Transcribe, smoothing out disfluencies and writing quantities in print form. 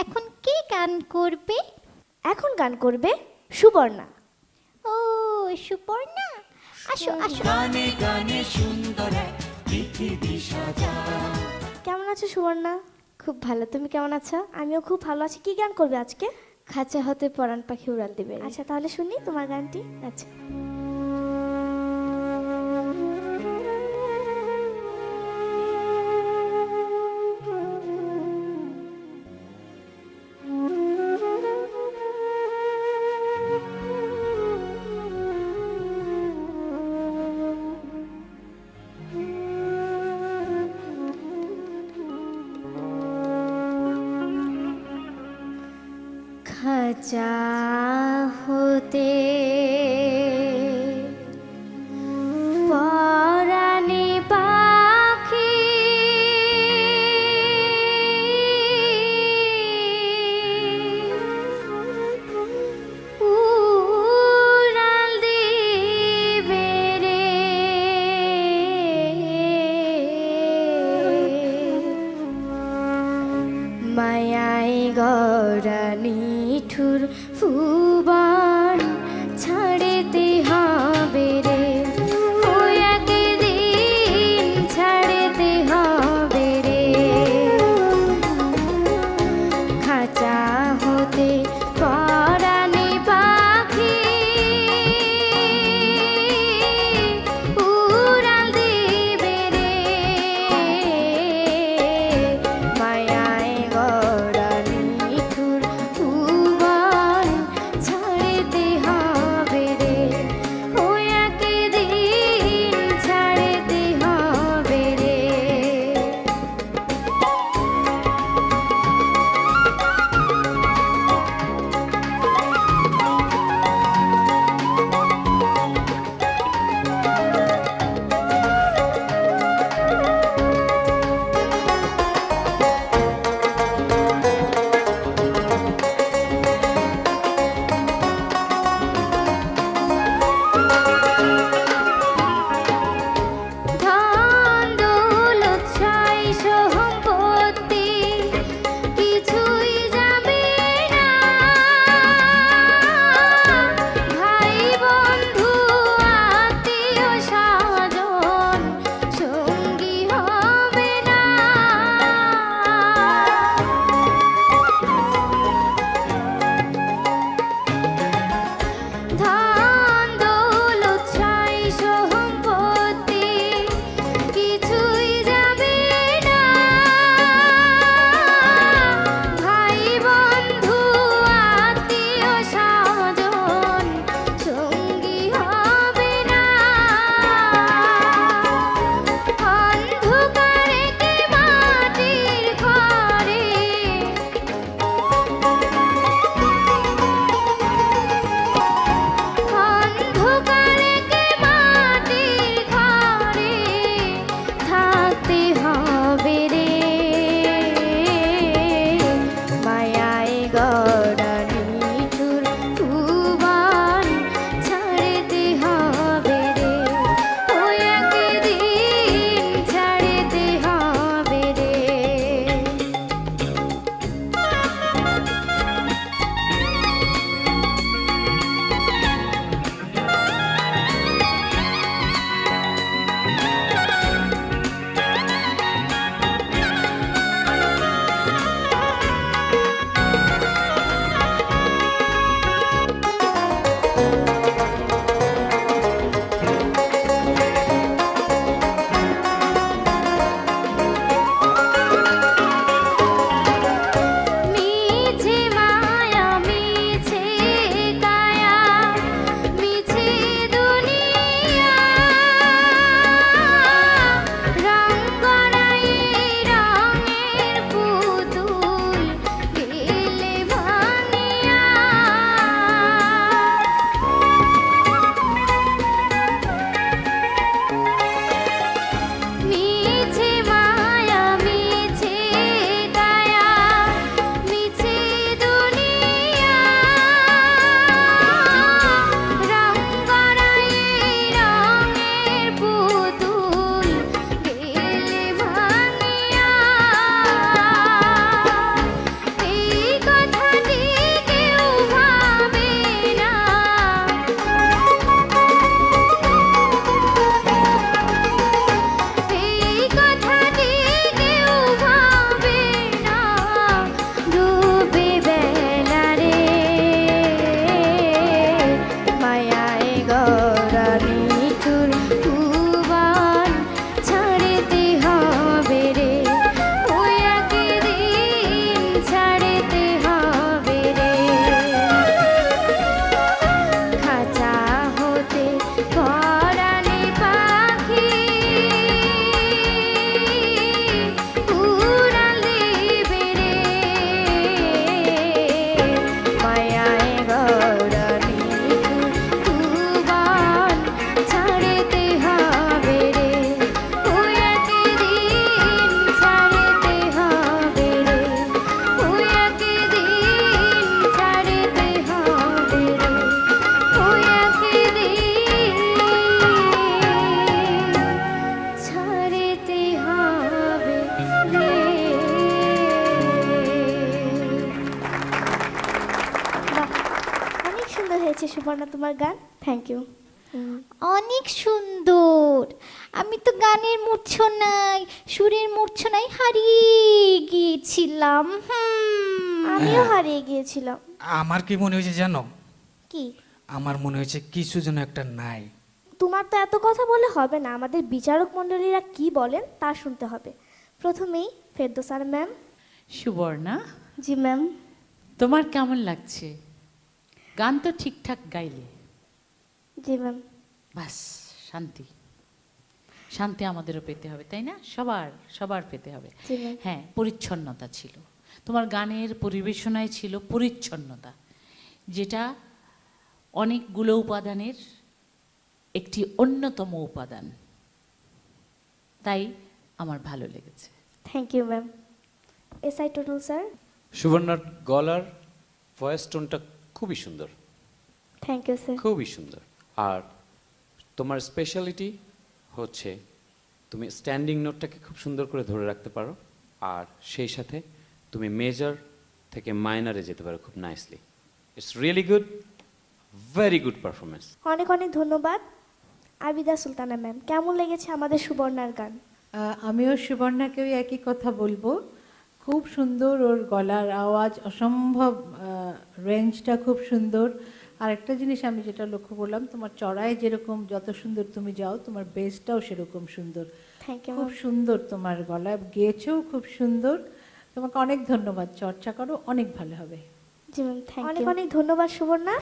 এখন কে গান করবে? এখন গান করবে সুবর্ণা। ও সুপর্ণা, আসো আসো। গানে গানে সুন্দর এক পৃথিবী সাজা। কেমন আছো সুবর্ণা? খুব ভালো, তুমি কেমন আছো? আমিও খুব ভালো আছি। কি গান করবে আজকে? খাঁচা হতে পরাণ পাখি উড়াল দিবে। আচ্ছা তাহলে শুনি তোমার গানটি। আচ্ছা। খাঁচা হতে পরাণে পাখি উড়াল দিবে রে, মায়ায় গড়া নিঠুর ভুবন ছাড়িতে হবে রে, ও একদিন ছাড়িতে হবে রে। খাঁচা হতে পরাণে পাখি উড়াল দিবে রে, মায়ায় গড়া নিঠুর ভুবন ছাড়িতে লেগেছে সুবর্ণা তোমার গান? Thank you. অনেক সুন্দর। আমি তো গানের মূর্ছনায় সুরের মূর্ছনায় হারিয়ে গিয়েছিলাম। আমিও হারিয়ে গিয়েছিলাম। আমার কি মনে হয়েছে জানো? কি? আমার মনে হয়েছে কিছু যেন একটা নাই। তোমার তো এত কথা বলে হবে না, আমাদের বিচারক মণ্ডলীরা কি বলেন তা শুনতে হবে। প্রথমেই ফেরদৌসার ম্যাম। সুবর্ণা, জি ম্যাম। তোমার কেমন লাগছে? গান তো ঠিকঠাক গাইলে। জি ম্যাম। বাস, শান্তি। শান্তি আমাদেরও পেতে হবে, তাই না? সবার সবার পেতে হবে। জি ম্যাম। হ্যাঁ, পরিচ্ছন্নতা ছিল তোমার গানের পরিবেশনায়, ছিল পরিচ্ছন্নতা, যেটা অনেকগুলো উপাদানের একটি অন্যতম উপাদান। তাই আমার ভালো লেগেছে। Thank you ma'am. SI Tutul sir. সুবর্ণার গলার ভয়েস টোনটা খুবই সুন্দর, থ্যাংক ইউ স্যার। খুবই সুন্দর। আর তোমার স্পেশালিটি হচ্ছে তুমি স্ট্যান্ডিং নোটটাকে খুব সুন্দর করে ধরে রাখতে পারো, আর সেই সাথে তুমি মেজর থেকে মাইনারে যেতে পারো খুব nicely. It's really good, very good performance. অনেক অনেক ধন্যবাদ। আবিদা সুলতানা ম্যাম, কেমন লেগেছে আমাদের সুবর্ণার গান? আমিও সুবর্ণাকেও একই কথা বলবো। খুব সুন্দর, ওর গলার আওয়াজ অসম্ভব, রেঞ্জটা খুব সুন্দর। আর একটা জিনিস আমি যেটা লক্ষ্য করলাম, তোমার চড়াই যেরকম যত সুন্দর তুমি যাও, তোমার বেসটাও সেরকম সুন্দর। থ্যাংক ইউ খুব সুন্দর তোমার গলা, গেয়েছেও খুব সুন্দর। তোমাকে অনেক ধন্যবাদ। চর্চা করো, অনেক ভালো হবে। জি ম্যাম, থ্যাংক ইউ। অনেক অনেক ধন্যবাদ সুবর্ণা।